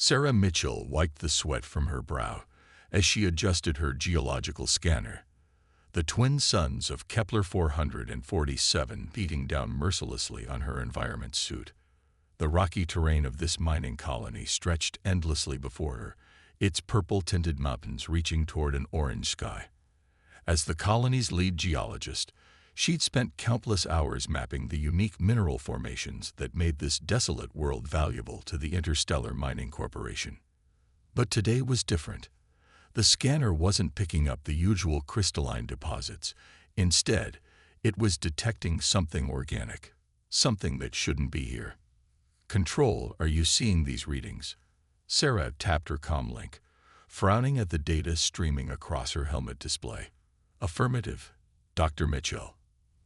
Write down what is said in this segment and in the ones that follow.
Sarah Mitchell wiped the sweat from her brow as she adjusted her geological scanner. The twin suns of Kepler 447 beating down mercilessly on her environment suit. The rocky terrain of this mining colony stretched endlessly before her, its purple-tinted mountains reaching toward an orange sky. As the colony's lead geologist, she'd spent countless hours mapping the unique mineral formations that made this desolate world valuable to the Interstellar Mining Corporation. But today was different. The scanner wasn't picking up the usual crystalline deposits. Instead, it was detecting something organic, something that shouldn't be here. "Control, are you seeing these readings?" Sarah tapped her comlink, frowning at the data streaming across her helmet display. "Affirmative, Dr. Mitchell.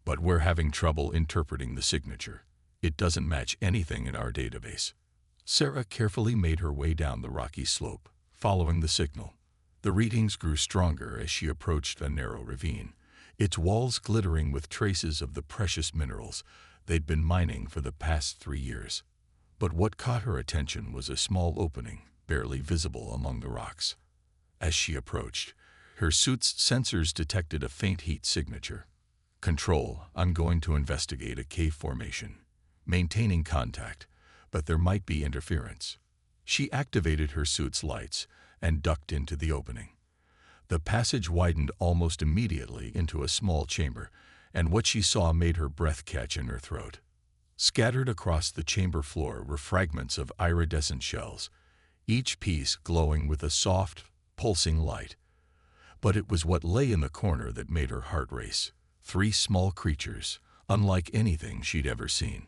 But we're having trouble interpreting the signature. It doesn't match anything in our database." Sarah carefully made her way down the rocky slope, following the signal. The readings grew stronger as she approached a narrow ravine, its walls glittering with traces of the precious minerals they'd been mining for the past 3 years. But what caught her attention was a small opening, barely visible among the rocks. As she approached, her suit's sensors detected a faint heat signature. "Control, I'm going to investigate a cave formation. Maintaining contact, but there might be interference." She activated her suit's lights and ducked into the opening. The passage widened almost immediately into a small chamber, and what she saw made her breath catch in her throat. Scattered across the chamber floor were fragments of iridescent shells, each piece glowing with a soft, pulsing light. But it was what lay in the corner that made her heart race. 3 small creatures, unlike anything she'd ever seen.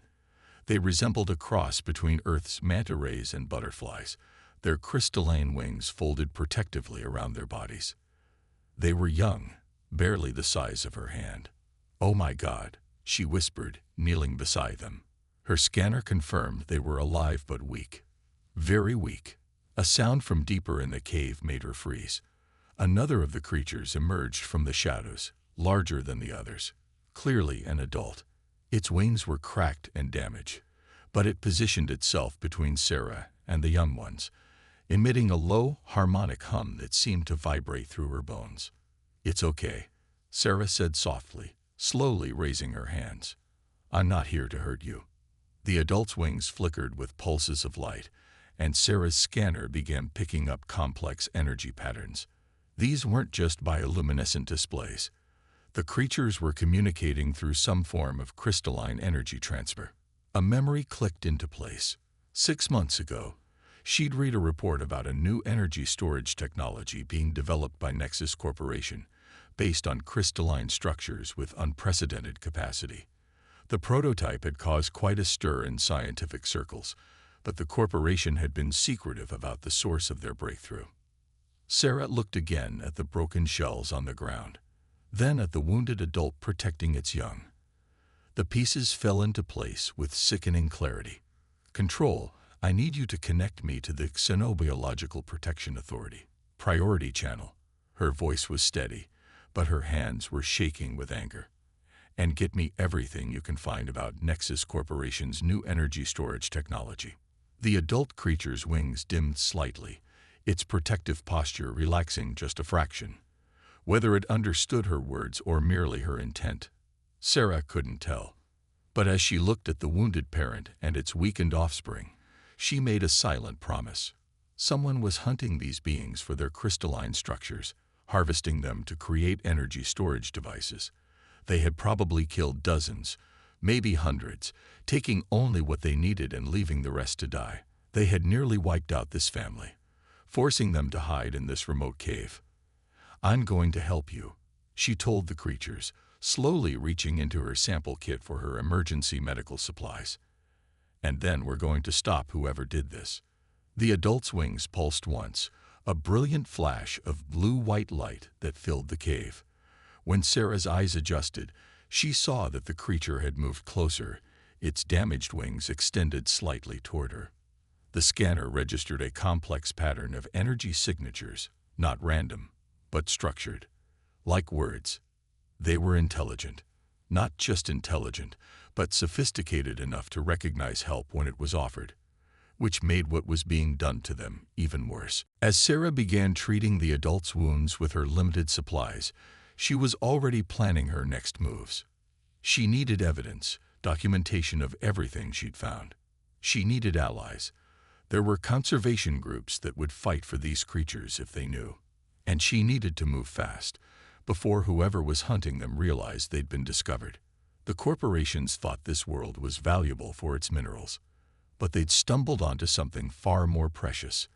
They resembled a cross between Earth's manta rays and butterflies, their crystalline wings folded protectively around their bodies. They were young, barely the size of her hand. "Oh my God," she whispered, kneeling beside them. Her scanner confirmed they were alive but weak. Very weak. A sound from deeper in the cave made her freeze. Another of the creatures emerged from the shadows, larger than the others, clearly an adult. Its wings were cracked and damaged, but it positioned itself between Sarah and the young ones, emitting a low, harmonic hum that seemed to vibrate through her bones. "It's okay," Sarah said softly, slowly raising her hands. "I'm not here to hurt you." The adult's wings flickered with pulses of light, and Sarah's scanner began picking up complex energy patterns. These weren't just bioluminescent displays. The creatures were communicating through some form of crystalline energy transfer. A memory clicked into place. 6 months ago, she'd read a report about a new energy storage technology being developed by Nexus Corporation, based on crystalline structures with unprecedented capacity. The prototype had caused quite a stir in scientific circles, but the corporation had been secretive about the source of their breakthrough. Sarah looked again at the broken shells on the ground, then at the wounded adult protecting its young. The pieces fell into place with sickening clarity. "Control, I need you to connect me to the Xenobiological Protection Authority. Priority channel." Her voice was steady, but her hands were shaking with anger. "And get me everything you can find about Nexus Corporation's new energy storage technology." The adult creature's wings dimmed slightly, its protective posture relaxing just a fraction. Whether it understood her words or merely her intent, Sarah couldn't tell. But as she looked at the wounded parent and its weakened offspring, she made a silent promise. Someone was hunting these beings for their crystalline structures, harvesting them to create energy storage devices. They had probably killed dozens, maybe hundreds, taking only what they needed and leaving the rest to die. They had nearly wiped out this family, forcing them to hide in this remote cave. "I'm going to help you," she told the creatures, slowly reaching into her sample kit for her emergency medical supplies. "And then we're going to stop whoever did this." The adult's wings pulsed once, a brilliant flash of blue-white light that filled the cave. When Sarah's eyes adjusted, she saw that the creature had moved closer, its damaged wings extended slightly toward her. The scanner registered a complex pattern of energy signatures, not random, but structured. Like words. They were intelligent. Not just intelligent, but sophisticated enough to recognize help when it was offered. which made what was being done to them even worse. As Sarah began treating the adult's wounds with her limited supplies, she was already planning her next moves. She needed evidence, documentation of everything she'd found. She needed allies. There were conservation groups that would fight for these creatures if they knew. And she needed to move fast, before whoever was hunting them realized they'd been discovered. The corporations thought this world was valuable for its minerals, but they'd stumbled onto something far more precious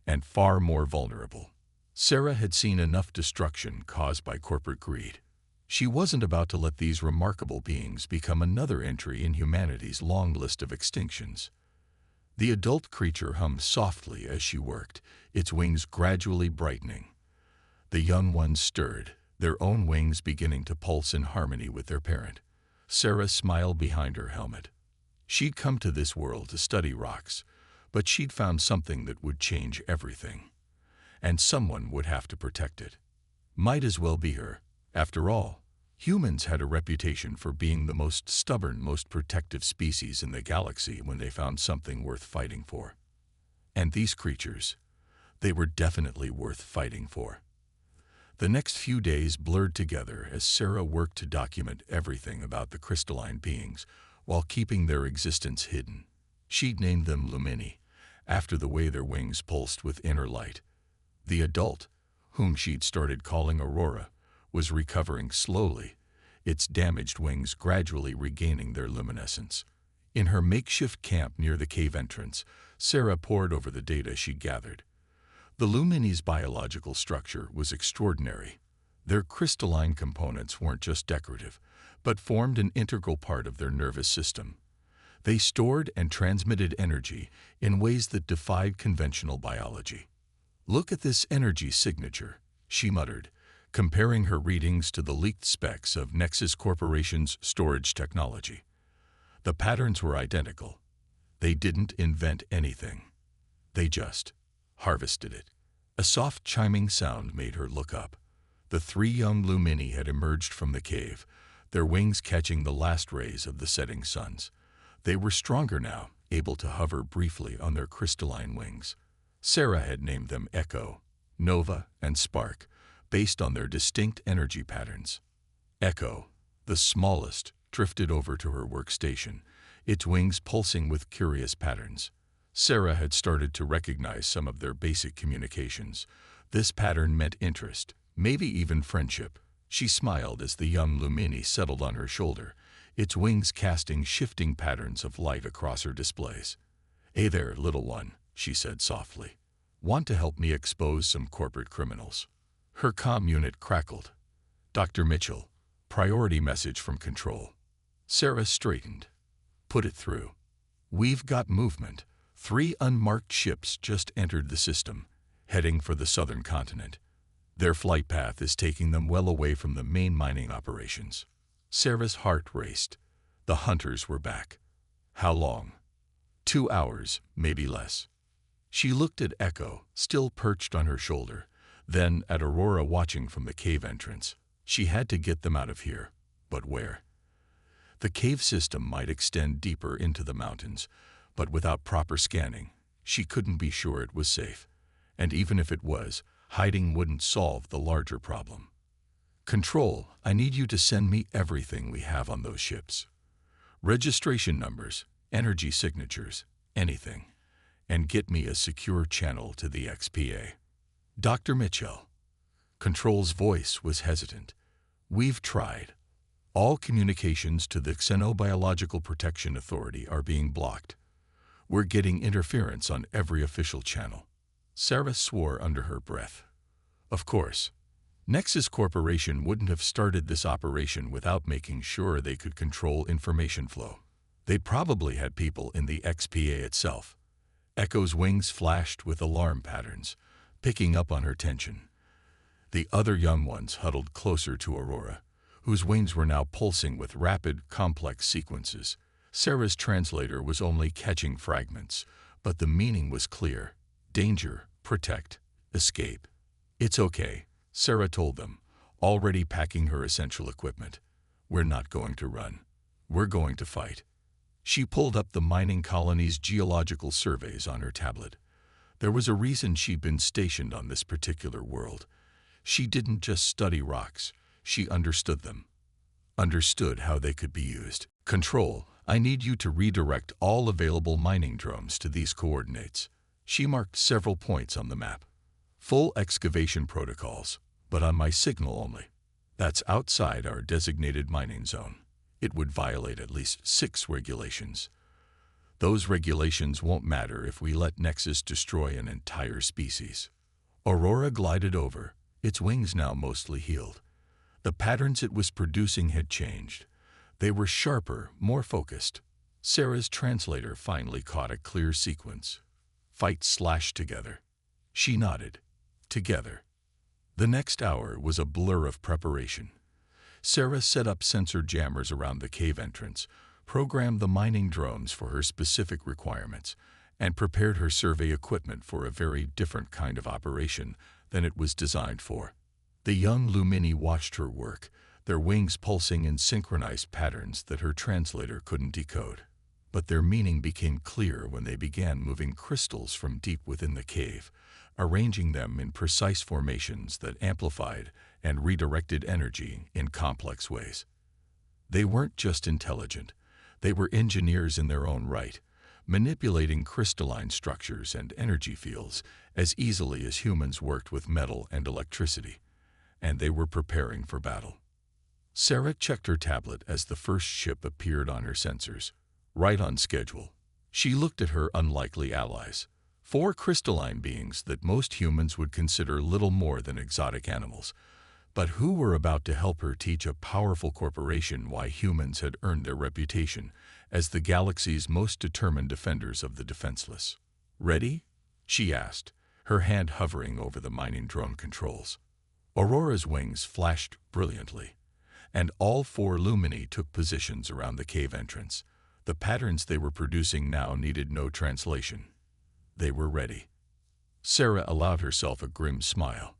and far more vulnerable. Sarah had seen enough destruction caused by corporate greed. She wasn't about to let these remarkable beings become another entry in humanity's long list of extinctions. The adult creature hummed softly as she worked, its wings gradually brightening. The young ones stirred, their own wings beginning to pulse in harmony with their parent. Sarah smiled behind her helmet. She'd come to this world to study rocks, but she'd found something that would change everything. And someone would have to protect it. Might as well be her. After all, humans had a reputation for being the most stubborn, most protective species in the galaxy when they found something worth fighting for. And these creatures, they were definitely worth fighting for. The next few days blurred together as Sarah worked to document everything about the crystalline beings while keeping their existence hidden. She'd named them Lumini, after the way their wings pulsed with inner light. The adult, whom she'd started calling Aurora, was recovering slowly, its damaged wings gradually regaining their luminescence. In her makeshift camp near the cave entrance, Sarah pored over the data she'd gathered. The Lumini's biological structure was extraordinary. Their crystalline components weren't just decorative, but formed an integral part of their nervous system. They stored and transmitted energy in ways that defied conventional biology. "Look at this energy signature," she muttered, comparing her readings to the leaked specs of Nexus Corporation's storage technology. The patterns were identical. They didn't invent anything. They just harvested it. A soft chiming sound made her look up. The three young Lumini had emerged from the cave, their wings catching the last rays of the setting suns. They were stronger now, able to hover briefly on their crystalline wings. Sarah had named them Echo, Nova, and Spark, based on their distinct energy patterns. Echo, the smallest, drifted over to her workstation, its wings pulsing with curious patterns. Sarah had started to recognize some of their basic communications. This pattern meant interest, maybe even friendship. She smiled as the young Lumini settled on her shoulder, its wings casting shifting patterns of light across her displays. "Hey there, little one," she said softly. "Want to help me expose some corporate criminals?" Her comm unit crackled. "Dr. Mitchell, priority message from Control." Sarah straightened. "Put it through." "We've got movement." 3 unmarked ships just entered the system, heading for the southern continent. Their flight path is taking them well away from the main mining operations. Sarah's heart raced. The hunters were back. How long? 2 hours, maybe less. She looked at Echo, still perched on her shoulder, then at Aurora watching from the cave entrance. She had to get them out of here, but where? The cave system might extend deeper into the mountains, but without proper scanning, she couldn't be sure it was safe. And even if it was, hiding wouldn't solve the larger problem. "Control, I need you to send me everything we have on those ships. Registration numbers, energy signatures, anything. And get me a secure channel to the XPA." "Dr. Mitchell." Control's voice was hesitant. "We've tried. All communications to the Xenobiological Protection Authority are being blocked. We're getting interference on every official channel." Sarah swore under her breath. Of course. Nexus Corporation wouldn't have started this operation without making sure they could control information flow. They probably had people in the XPA itself. Echo's wings flashed with alarm patterns, picking up on her tension. The other young ones huddled closer to Aurora, whose wings were now pulsing with rapid, complex sequences. Sarah's translator was only catching fragments, but the meaning was clear. Danger, protect, escape. "It's okay," Sarah told them, already packing her essential equipment. "We're not going to run. We're going to fight." She pulled up the mining colony's geological surveys on her tablet. There was a reason she'd been stationed on this particular world. She didn't just study rocks, she understood them. Understood how they could be used. Control, I need you to redirect all available mining drones to these coordinates. She marked several points on the map. Full excavation protocols, but on my signal only. That's outside our designated mining zone. It would violate at least 6 regulations. Those regulations won't matter if we let Nexus destroy an entire species. Aurora glided over, its wings now mostly healed. The patterns it was producing had changed. They were sharper, more focused. Sarah's translator finally caught a clear sequence. Fight slashed together. She nodded. Together. The next hour was a blur of preparation. Sarah set up sensor jammers around the cave entrance, programmed the mining drones for her specific requirements, and prepared her survey equipment for a very different kind of operation than it was designed for. The young Lumini watched her work, their wings pulsing in synchronized patterns that her translator couldn't decode. But their meaning became clear when they began moving crystals from deep within the cave, arranging them in precise formations that amplified and redirected energy in complex ways. They weren't just intelligent, they were engineers in their own right, manipulating crystalline structures and energy fields as easily as humans worked with metal and electricity. And they were preparing for battle. Sarah checked her tablet as the first ship appeared on her sensors, right on schedule. She looked at her unlikely allies, 4 crystalline beings that most humans would consider little more than exotic animals, but who were about to help her teach a powerful corporation why humans had earned their reputation as the galaxy's most determined defenders of the defenseless. "Ready?" she asked, her hand hovering over the mining drone controls. Aurora's wings flashed brilliantly, and all 4 Lumini took positions around the cave entrance. The patterns they were producing now needed no translation. They were ready. Sarah allowed herself a grim smile.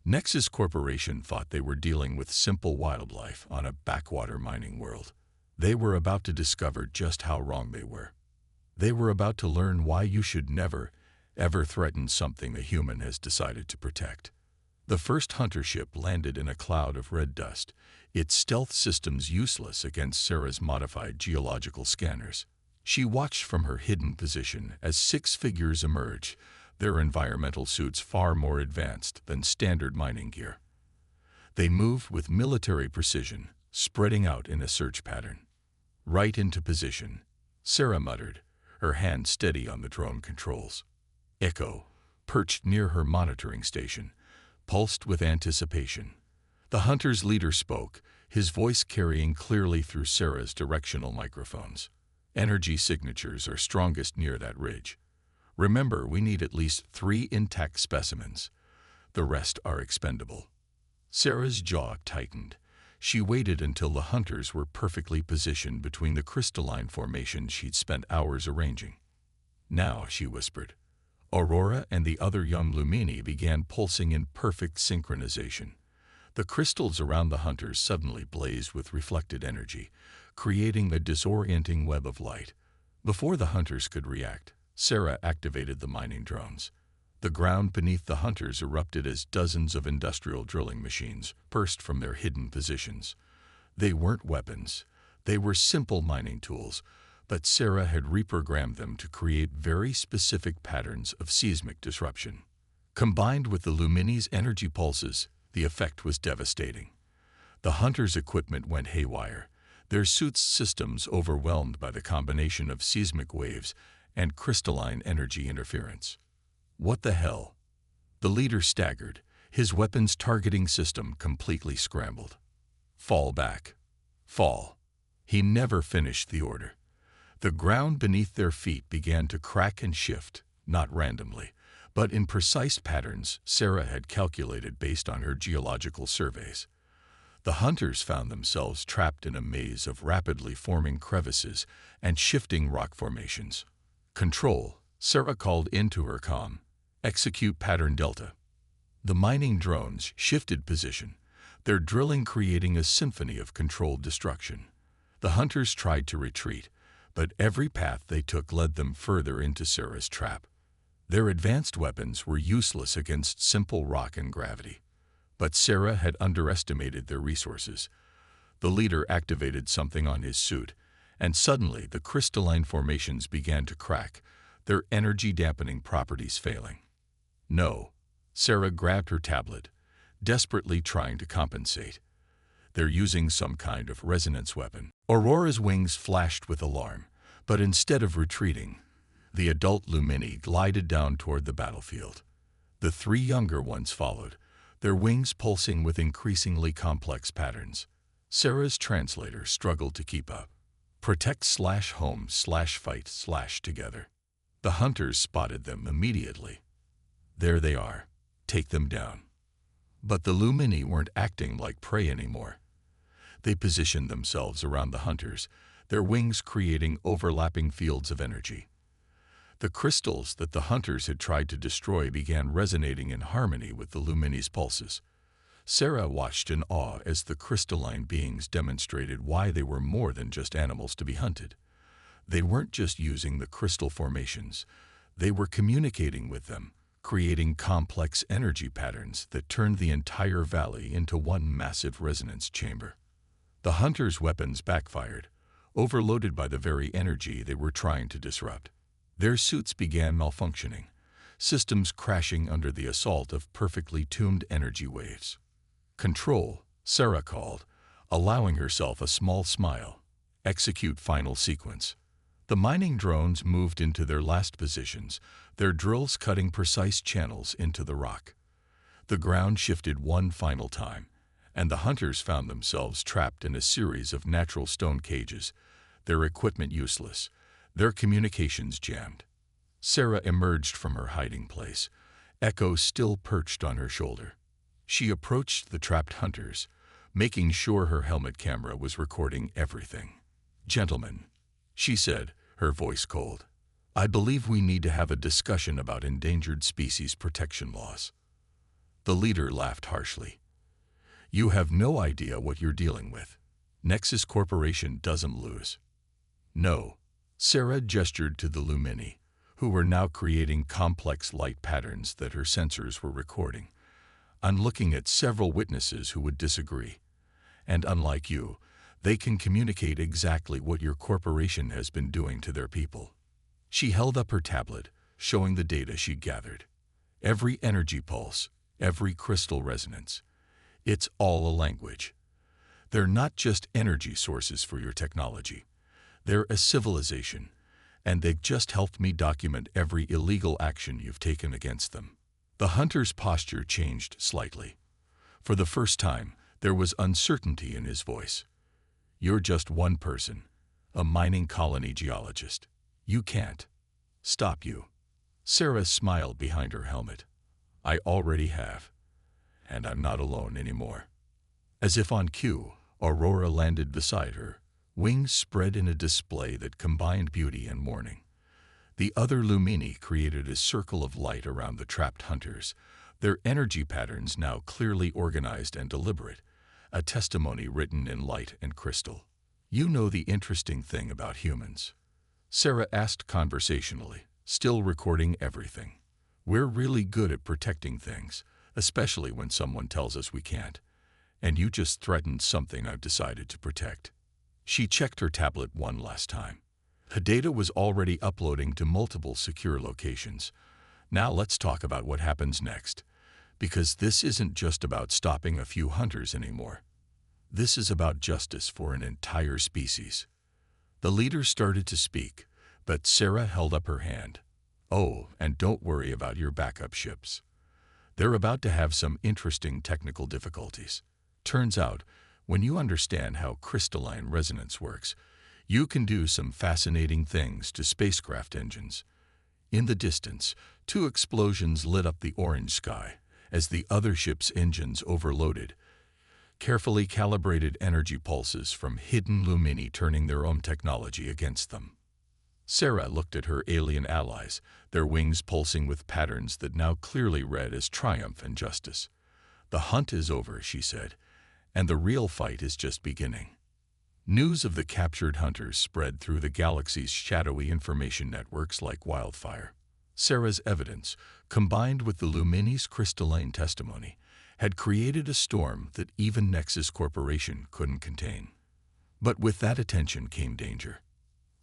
Nexus Corporation thought they were dealing with simple wildlife on a backwater mining world. They were about to discover just how wrong they were. They were about to learn why you should never, ever threaten something a human has decided to protect. The first hunter ship landed in a cloud of red dust, its stealth systems useless against Sarah's modified geological scanners. She watched from her hidden position as 6 figures emerged, their environmental suits far more advanced than standard mining gear. They moved with military precision, spreading out in a search pattern. "Right into position," Sarah muttered, her hand steady on the drone controls. Echo, perched near her monitoring station, pulsed with anticipation. The hunter's leader spoke, his voice carrying clearly through Sarah's directional microphones. "Energy signatures are strongest near that ridge. Remember, we need at least 3 intact specimens. The rest are expendable." Sarah's jaw tightened. She waited until the hunters were perfectly positioned between the crystalline formations she'd spent hours arranging. "Now," she whispered. Aurora and the other young Lumini began pulsing in perfect synchronization. The crystals around the hunters suddenly blazed with reflected energy, creating a disorienting web of light. Before the hunters could react, Sarah activated the mining drones. The ground beneath the hunters erupted as dozens of industrial drilling machines burst from their hidden positions. They weren't weapons. They were simple mining tools, but Sarah had reprogrammed them to create very specific patterns of seismic disruption. Combined with the Lumini's energy pulses, the effect was devastating. The hunters' equipment went haywire, their suits' systems overwhelmed by the combination of seismic waves and crystalline energy interference. "What the hell?" The leader staggered, his weapons targeting system completely scrambled. "Fall back. Fall." He never finished the order. The ground beneath their feet began to crack and shift, not randomly, but in precise patterns Sarah had calculated based on her geological surveys. The hunters found themselves trapped in a maze of rapidly forming crevices and shifting rock formations. "Control," Sarah called into her comm. "Execute pattern Delta." The mining drones shifted position, their drilling creating a symphony of controlled destruction. The hunters tried to retreat, But every path they took led them further into Sarah's trap. Their advanced weapons were useless against simple rock and gravity. But Sarah had underestimated their resources. The leader activated something on his suit, and suddenly the crystalline formations began to crack, their energy-dampening properties failing. No, Sarah grabbed her tablet, desperately trying to compensate. They're using some kind of resonance weapon. Aurora's wings flashed with alarm, but instead of retreating, the adult Lumini glided down toward the battlefield. The three younger ones followed, their wings pulsing with increasingly complex patterns. Sarah's translator struggled to keep up. Protect/home/fight/together. The hunters spotted them immediately. There they are. Take them down. But the Lumini weren't acting like prey anymore. They positioned themselves around the hunters, their wings creating overlapping fields of energy. The crystals that the hunters had tried to destroy began resonating in harmony with the Lumini's pulses. Sarah watched in awe as the crystalline beings demonstrated why they were more than just animals to be hunted. They weren't just using the crystal formations, they were communicating with them, creating complex energy patterns that turned the entire valley into one massive resonance chamber. The hunters' weapons backfired, overloaded by the very energy they were trying to disrupt. Their suits began malfunctioning, systems crashing under the assault of perfectly tuned energy waves. Control, Sarah called, allowing herself a small smile. Execute final sequence. The mining drones moved into their last positions, their drills cutting precise channels into the rock. The ground shifted one final time, and the hunters found themselves trapped in a series of natural stone cages, their equipment useless, their communications jammed. Sarah emerged from her hiding place, Echo still perched on her shoulder. She approached the trapped hunters, making sure her helmet camera was recording everything. "Gentlemen," she said, her voice cold, "I believe we need to have a discussion about endangered species protection laws." The leader laughed harshly. "You have no idea what you're dealing with. Nexus Corporation doesn't lose." "No." Sarah gestured to the Lumini, who were now creating complex light patterns that her sensors were recording. "I'm looking at several witnesses who would disagree. And unlike you, they can communicate exactly what your corporation has been doing to their people." She held up her tablet, showing the data she'd gathered. Every energy pulse, every crystal resonance. It's all a language. They're not just energy sources for your technology. They're a civilization, and they've just helped me document every illegal action you've taken against them. The hunter's posture changed slightly. For the first time, there was uncertainty in his voice. "You're just one person, a mining colony geologist. You can't. Stop you." Sarah smiled behind her helmet. "I already have. And I'm not alone anymore." As if on cue, Aurora landed beside her, wings spread in a display that combined beauty and warning. The other Lumini created a circle of light around the trapped hunters, their energy patterns now clearly organized and deliberate, a testimony written in light and crystal. "You know the interesting thing about humans?" Sarah asked conversationally, still recording everything. "We're really good at protecting things, especially when someone tells us we can't. And you just threatened something I've decided to protect." She checked her tablet one last time. The data was already uploading to multiple secure locations. "Now let's talk about what happens next. Because this isn't just about stopping a few hunters anymore. This is about justice for an entire species." The leader started to speak, but Sarah held up her hand. "Oh, and don't worry about your backup ships. They're about to have some interesting technical difficulties. Turns out, when you understand how crystalline resonance works, you can do some fascinating things to spacecraft engines." In the distance, two explosions lit up the orange sky as the other ship's engines overloaded, carefully calibrated energy pulses from hidden Lumini turning their own technology against them. Sarah looked at her alien allies, their wings pulsing with patterns that now clearly read as triumph and justice. "The hunt is over," she said, "and the real fight is just beginning." News of the captured hunters spread through the galaxy's shadowy information networks like wildfire. Sarah's evidence, combined with the Lumini's crystalline testimony, had created a storm that even Nexus Corporation couldn't contain. But with that attention came danger.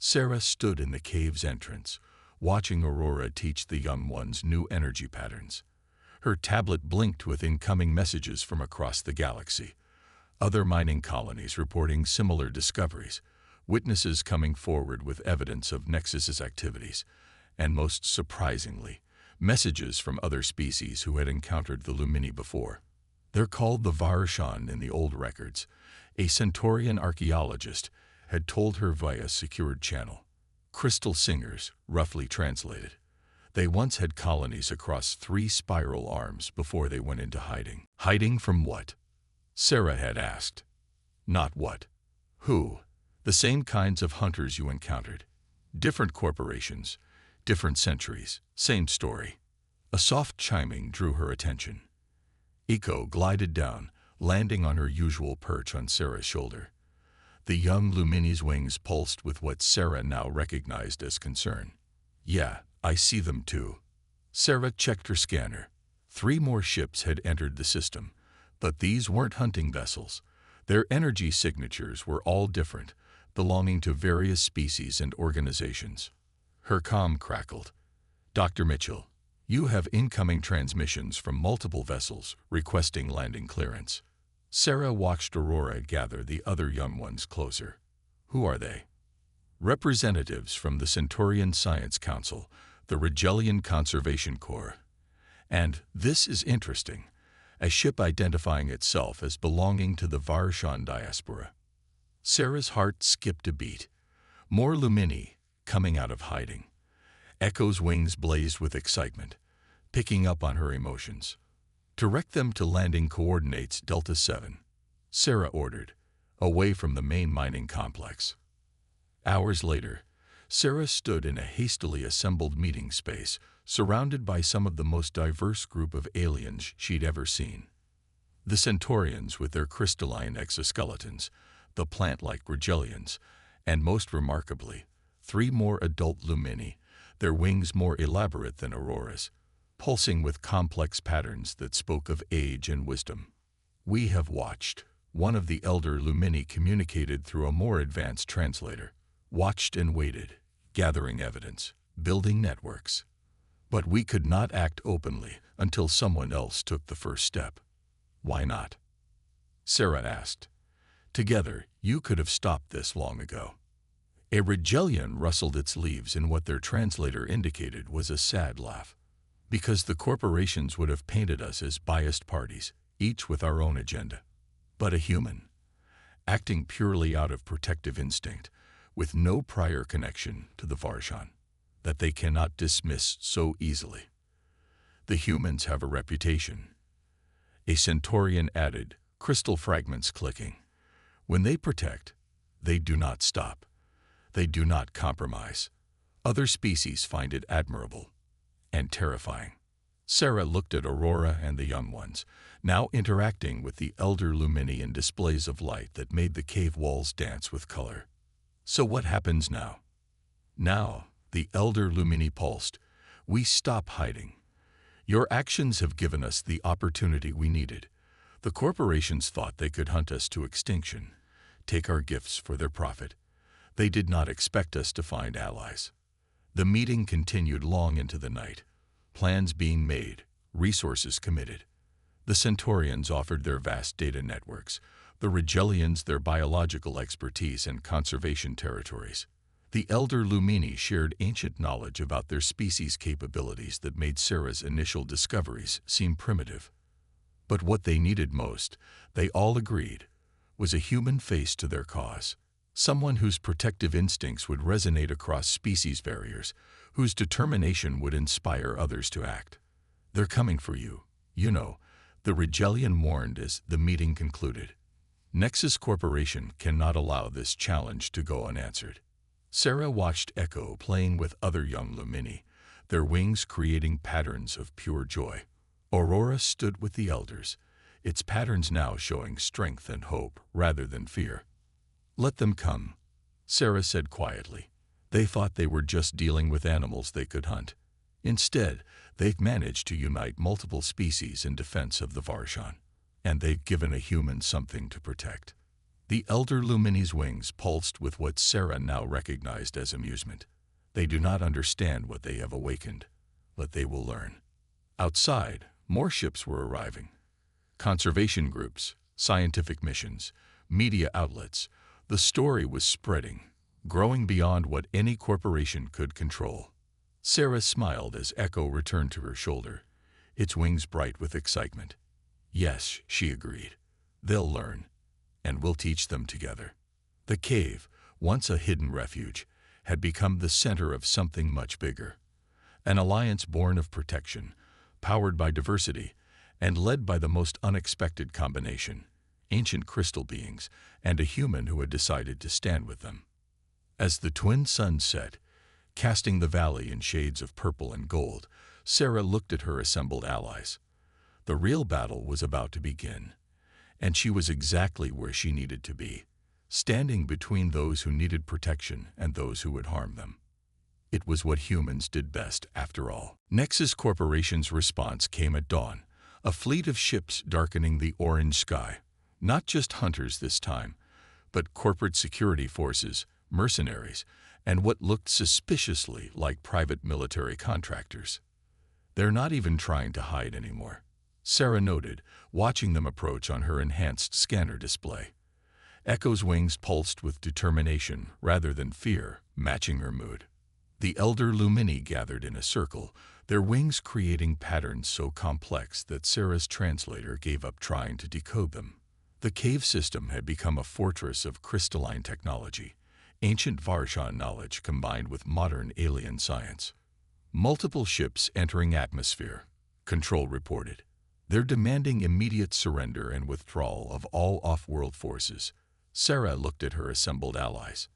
Sarah stood in the cave's entrance, watching Aurora teach the young ones new energy patterns. Her tablet blinked with incoming messages from across the galaxy. Other mining colonies reporting similar discoveries, witnesses coming forward with evidence of Nexus's activities, and most surprisingly, messages from other species who had encountered the Lumini before. They're called the Varshan in the old records. A Centaurian archaeologist had told her via secured channel. Crystal singers, roughly translated. They once had colonies across 3 spiral arms before they went into hiding. Hiding from what? Sarah had asked. Not what. Who? The same kinds of hunters you encountered. Different corporations, different centuries, same story. A soft chiming drew her attention. Echo glided down, landing on her usual perch on Sarah's shoulder. The young Lumini's wings pulsed with what Sarah now recognized as concern. Yeah, I see them too. Sarah checked her scanner. 3 more ships had entered the system, but these weren't hunting vessels. Their energy signatures were all different, belonging to various species and organizations. Her comm crackled. Dr. Mitchell, you have incoming transmissions from multiple vessels requesting landing clearance. Sarah watched Aurora gather the other young ones closer. Who are they? Representatives from the Centaurian Science Council, the Rigelian Conservation Corps. And this is interesting, a ship identifying itself as belonging to the Varshan diaspora. Sarah's heart skipped a beat. More Lumini coming out of hiding. Echo's wings blazed with excitement, picking up on her emotions. Direct them to landing coordinates Delta 7, Sarah ordered, away from the main mining complex. Hours later, Sarah stood in a hastily assembled meeting space, surrounded by some of the most diverse group of aliens she'd ever seen. The Centaurians with their crystalline exoskeletons, the plant-like Rigelians, and most remarkably, 3 more adult Lumini, their wings more elaborate than Aurora's, pulsing with complex patterns that spoke of age and wisdom. We have watched, one of the elder Lumini communicated through a more advanced translator. Watched and waited, gathering evidence, building networks. But we could not act openly until someone else took the first step. Why not? Sarah asked. Together, you could have stopped this long ago. A Rigelian rustled its leaves in what their translator indicated was a sad laugh. Because the corporations would have painted us as biased parties, each with our own agenda. But a human, acting purely out of protective instinct, with no prior connection to the Varshan, that they cannot dismiss so easily. The humans have a reputation. A Centaurian added, crystal fragments clicking. When they protect, they do not stop. They do not compromise. Other species find it admirable and terrifying. Sarah looked at Aurora and the young ones, now interacting with the elder Lumini in displays of light that made the cave walls dance with color. So what happens now? Now, the elder Lumini pulsed, we stop hiding. Your actions have given us the opportunity we needed. The corporations thought they could hunt us to extinction, take our gifts for their profit. They did not expect us to find allies. The meeting continued long into the night, plans being made, resources committed. The Centaurians offered their vast data networks, the Rigelians their biological expertise and conservation territories. The elder Lumini shared ancient knowledge about their species' capabilities that made Sarah's initial discoveries seem primitive. But what they needed most, they all agreed, was a human face to their cause. Someone whose protective instincts would resonate across species barriers, whose determination would inspire others to act. They're coming for you, you know, the Rigelian warned as the meeting concluded. Nexus Corporation cannot allow this challenge to go unanswered. Sarah watched Echo playing with other young Lumini, their wings creating patterns of pure joy. Aurora stood with the elders, its patterns now showing strength and hope rather than fear. "Let them come," Sarah said quietly. They thought they were just dealing with animals they could hunt. Instead, they've managed to unite multiple species in defense of the Varshan, and they've given a human something to protect. The elder Lumini's wings pulsed with what Sarah now recognized as amusement. They do not understand what they have awakened, but they will learn. Outside, more ships were arriving. Conservation groups, scientific missions, media outlets. The story was spreading, growing beyond what any corporation could control. Sarah smiled as Echo returned to her shoulder, its wings bright with excitement. "Yes," she agreed. "They'll learn, and we'll teach them together." The cave, once a hidden refuge, had become the center of something much bigger. An alliance born of protection, powered by diversity, and led by the most unexpected combination: ancient crystal beings and a human who had decided to stand with them. As the twin suns set, casting the valley in shades of purple and gold, Sarah looked at her assembled allies. The real battle was about to begin, and she was exactly where she needed to be, standing between those who needed protection and those who would harm them. It was what humans did best, after all. Nexus Corporation's response came at dawn, a fleet of ships darkening the orange sky. Not just hunters this time, but corporate security forces, mercenaries, and what looked suspiciously like private military contractors. "They're not even trying to hide anymore," Sarah noted, watching them approach on her enhanced scanner display. Echo's wings pulsed with determination rather than fear, matching her mood. The elder Lumini gathered in a circle, their wings creating patterns so complex that Sarah's translator gave up trying to decode them. The cave system had become a fortress of crystalline technology, ancient Varshan knowledge combined with modern alien science. Multiple ships entering atmosphere, Control reported. They're demanding immediate surrender and withdrawal of all off-world forces. Sarah looked at her assembled allies.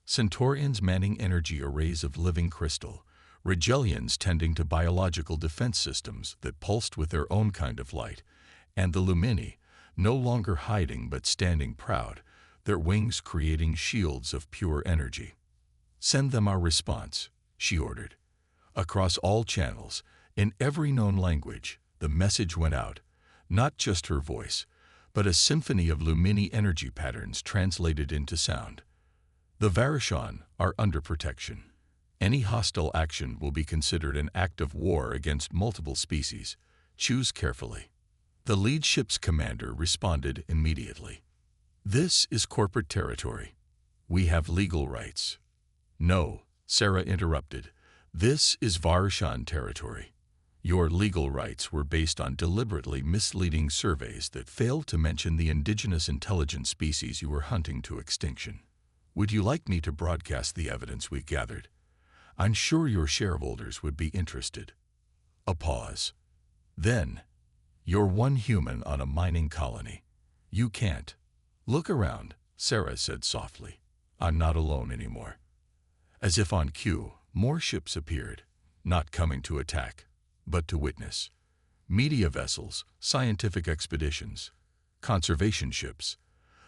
Centaurians manning energy arrays of living crystal, Rigelians tending to biological defense systems that pulsed with their own kind of light, and the Lumini, no longer hiding but standing proud, their wings creating shields of pure energy. "Send them our response," she ordered. Across all channels, in every known language, the message went out, not just her voice, but a symphony of Lumini energy patterns translated into sound. "The Varshan are under protection. Any hostile action will be considered an act of war against multiple species. Choose carefully." The lead ship's commander responded immediately. "This is corporate territory. We have legal rights." "No," Sarah interrupted. "This is Varshan territory. Your legal rights were based on deliberately misleading surveys that failed to mention the indigenous intelligent species you were hunting to extinction. Would you like me to broadcast the evidence we gathered? I'm sure your shareholders would be interested." A pause. Then, "You're one human on a mining colony. You can't." "Look around," Sarah said softly. "I'm not alone anymore." As if on cue, more ships appeared, not coming to attack, but to witness. Media vessels, scientific expeditions, conservation ships.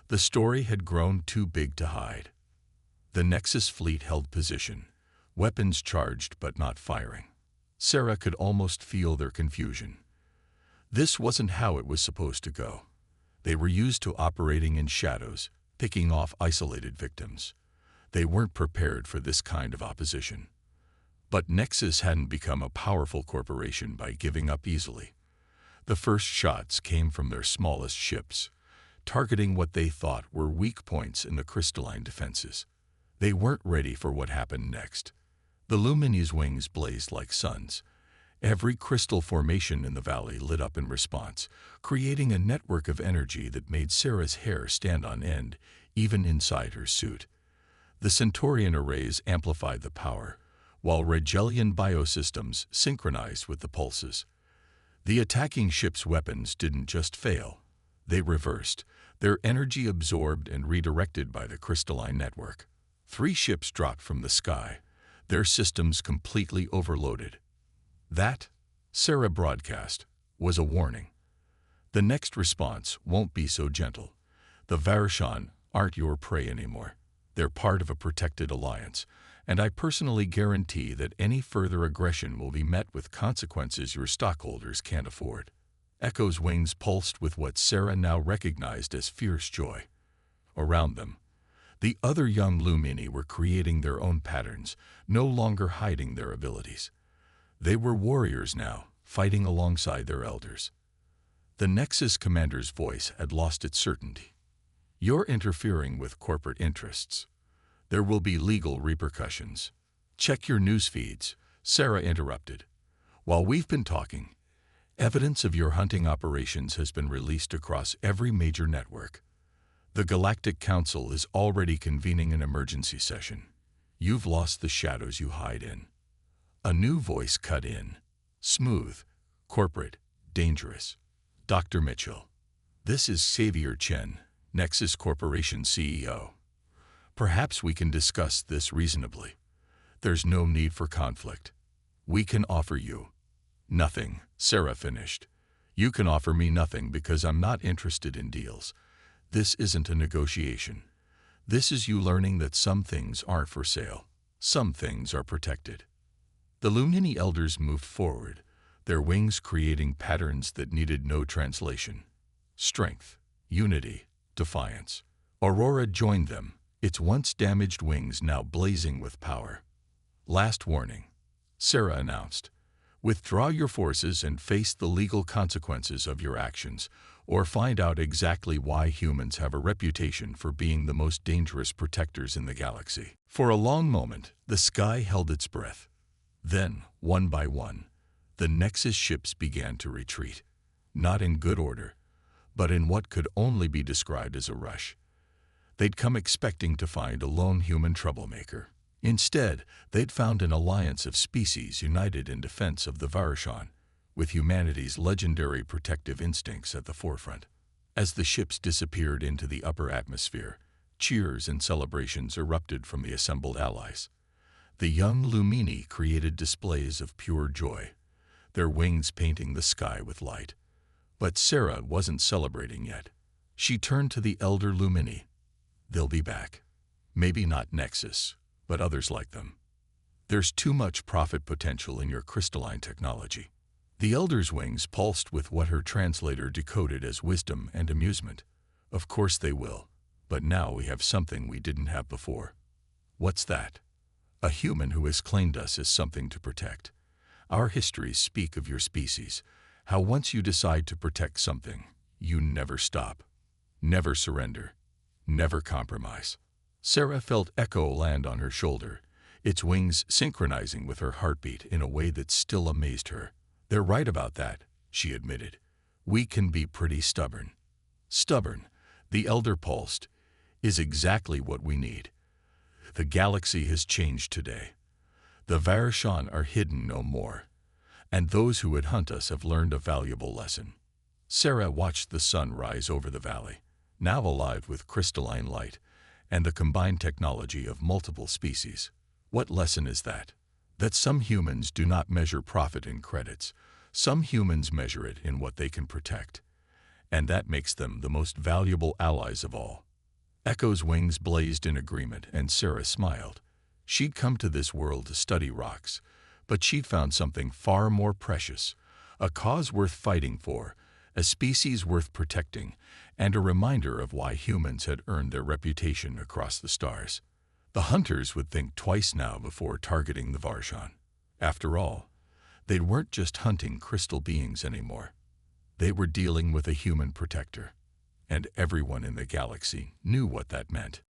The story had grown too big to hide. The Nexus fleet held position, weapons charged but not firing. Sarah could almost feel their confusion. This wasn't how it was supposed to go. They were used to operating in shadows, picking off isolated victims. They weren't prepared for this kind of opposition. But Nexus hadn't become a powerful corporation by giving up easily. The first shots came from their smallest ships, targeting what they thought were weak points in the crystalline defenses. They weren't ready for what happened next. The Lumini's wings blazed like suns. Every crystal formation in the valley lit up in response, creating a network of energy that made Sarah's hair stand on end, even inside her suit. The Centaurian arrays amplified the power, while Rigelian biosystems synchronized with the pulses. The attacking ship's weapons didn't just fail. They reversed, their energy absorbed and redirected by the crystalline network. 3 ships dropped from the sky, their systems completely overloaded. That, Sarah broadcast, was a warning. The next response won't be so gentle. The Varshan, aren't your prey anymore. They're part of a protected alliance, and I personally guarantee that any further aggression will be met with consequences your stockholders can't afford. Echo's wings pulsed with what Sarah now recognized as fierce joy. Around them, the other young Lumini were creating their own patterns, no longer hiding their abilities. They were warriors now, fighting alongside their elders. The Nexus commander's voice had lost its certainty. You're interfering with corporate interests. There will be legal repercussions. Check your news feeds, Sarah interrupted. While we've been talking, evidence of your hunting operations has been released across every major network. The Galactic Council is already convening an emergency session. You've lost the shadows you hide in. A new voice cut in. Smooth, corporate, dangerous. Dr. Mitchell. This is Xavier Chen, Nexus Corporation CEO. Perhaps we can discuss this reasonably. There's no need for conflict. We can offer you nothing, Sarah finished. You can offer me nothing because I'm not interested in deals. This isn't a negotiation. This is you learning that some things aren't for sale. Some things are protected. The Lumini elders moved forward, their wings creating patterns that needed no translation. Strength, unity, defiance. Aurora joined them, its once damaged wings now blazing with power. Last warning, Sarah announced. Withdraw your forces and face the legal consequences of your actions, or find out exactly why humans have a reputation for being the most dangerous protectors in the galaxy. For a long moment, the sky held its breath. Then, one by one, the Nexus ships began to retreat, not in good order, but in what could only be described as a rush. They'd come expecting to find a lone human troublemaker. Instead, they'd found an alliance of species united in defense of the Varashan, with humanity's legendary protective instincts at the forefront. As the ships disappeared into the upper atmosphere, cheers and celebrations erupted from the assembled allies. The young Lumini created displays of pure joy, their wings painting the sky with light. But Sarah wasn't celebrating yet. She turned to the elder Lumini. They'll be back. Maybe not Nexus, but others like them. There's too much profit potential in your crystalline technology. The elder's wings pulsed with what her translator decoded as wisdom and amusement. Of course they will, but now we have something we didn't have before. What's that? A human who has claimed us as something to protect. Our histories speak of your species, how once you decide to protect something, you never stop, never surrender, never compromise. Sarah felt Echo land on her shoulder, its wings synchronizing with her heartbeat in a way that still amazed her. They're right about that, she admitted. We can be pretty stubborn. Stubborn, the elder pulsed, is exactly what we need. The galaxy has changed today. The Varashan are hidden no more, and those who would hunt us have learned a valuable lesson. Sarah watched the sun rise over the valley, now alive with crystalline light, and the combined technology of multiple species. What lesson is that? That some humans do not measure profit in credits. Some humans measure it in what they can protect. And that makes them the most valuable allies of all. Echo's wings blazed in agreement, and Sarah smiled. She'd come to this world to study rocks, but she'd found something far more precious, a cause worth fighting for, a species worth protecting, and a reminder of why humans had earned their reputation across the stars. The hunters would think twice now before targeting the Varashan. After all, they weren't just hunting crystal beings anymore. They were dealing with a human protector, and everyone in the galaxy knew what that meant.